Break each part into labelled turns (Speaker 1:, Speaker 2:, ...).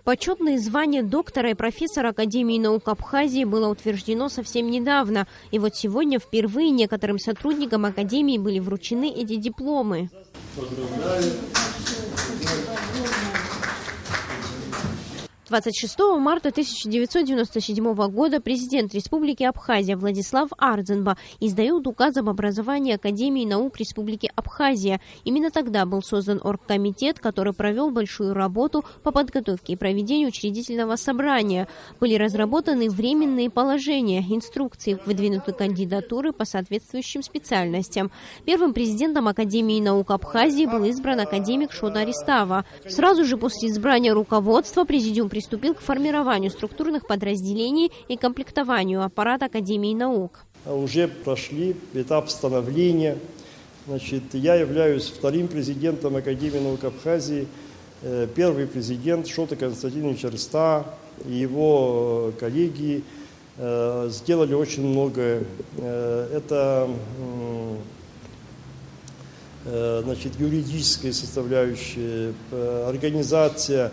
Speaker 1: Почетное звание доктора и профессора Академии наук Абхазии было утверждено совсем недавно. И вот сегодня впервые некоторым сотрудникам Академии были вручены эти дипломы. Поздравляю. 26 марта 1997 года президент Республики Абхазия Владислав Ардзенба издает указ об образовании Академии наук Республики Абхазия. Именно тогда был создан оргкомитет, который провел большую работу по подготовке и проведению учредительного собрания. Были разработаны временные положения, инструкции, выдвинуты кандидатуры по соответствующим специальностям. Первым президентом Академии наук Абхазии был избран академик Шота Аристава. Сразу же после избрания руководства президиум приступил к формированию структурных подразделений и комплектованию аппарата Академии наук.
Speaker 2: Уже прошли этап становления. Я являюсь вторым президентом Академии наук Абхазии. Первый президент Шота Константинович Ариста и его коллеги сделали очень многое. Это юридическая составляющая, организация,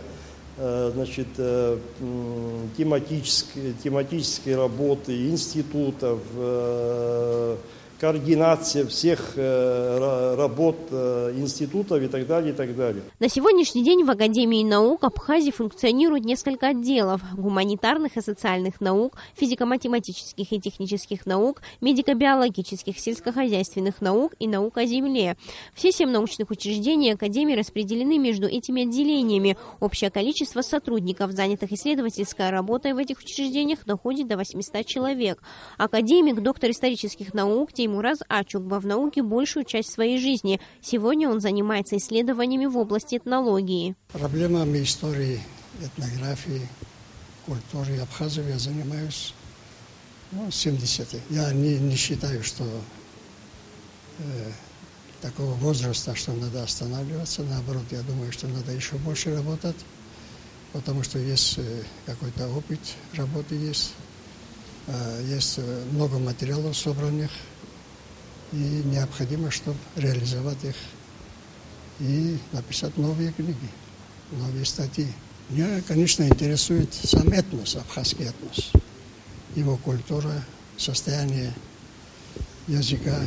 Speaker 2: тематические работы институтов, координация всех работ институтов и так далее, и так далее.
Speaker 1: На сегодняшний день в Академии наук Абхазии функционирует несколько отделов – гуманитарных и социальных наук, физико-математических и технических наук, медико-биологических, сельскохозяйственных наук и наук о земле. Все 7 научных учреждений Академии распределены между этими отделениями. Общее количество сотрудников, занятых исследовательской работой в этих учреждениях, доходит до 800 человек. Академик, доктор исторических наук Теймураз Ачугба в науке большую часть своей жизни. Сегодня он занимается исследованиями в области этнологии.
Speaker 3: Проблемами истории, этнографии, культуры Абхазии я занимаюсь с 70-х. Я не считаю, что такого возраста, что надо останавливаться. Наоборот, я думаю, что надо еще больше работать, потому что есть какой-то опыт работы, есть много материалов собранных, и необходимо, чтобы реализовать их и написать новые книги, новые статьи. Меня, конечно, интересует сам этнос, абхазский этнос, его культура, состояние языка,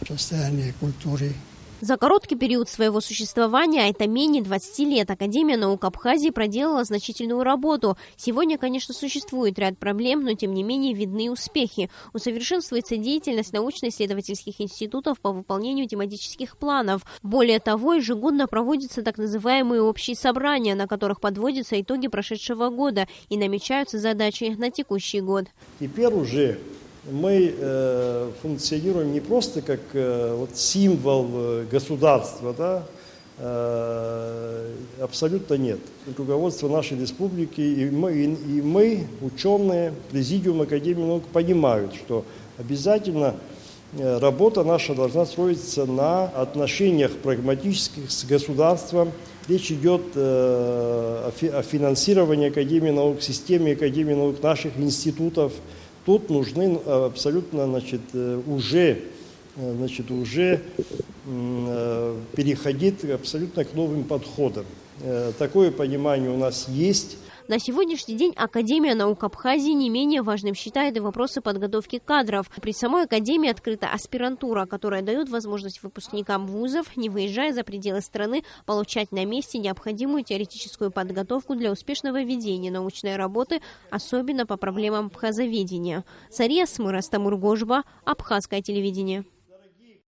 Speaker 3: состояние культуры.
Speaker 1: За короткий период своего существования, а это менее 20 лет, Академия наук Абхазии проделала значительную работу. Сегодня, конечно, существует ряд проблем, но тем не менее видны успехи. Усовершенствуется деятельность научно-исследовательских институтов по выполнению тематических планов. Более того, ежегодно проводятся так называемые общие собрания, на которых подводятся итоги прошедшего года и намечаются задачи на текущий год.
Speaker 2: Теперь уже мы функционируем не просто как символ государства, да? Абсолютно нет. Руководство нашей республики и мы, ученые, президиум Академии наук, понимают, что обязательно работа наша должна строиться на отношениях прагматических с государством. Речь идет о финансировании Академии наук, системе Академии наук, наших институтов. Тут нужны абсолютно уже переходить абсолютно к новым подходам. Такое понимание у нас есть.
Speaker 1: На сегодняшний день Академия наук Абхазии не менее важным считает и вопросы подготовки кадров. При самой Академии открыта аспирантура, которая дает возможность выпускникам вузов, не выезжая за пределы страны, получать на месте необходимую теоретическую подготовку для успешного ведения научной работы, особенно по проблемам абхазоведения. Сария Смырас, Тамур Гожба, Абхазское телевидение.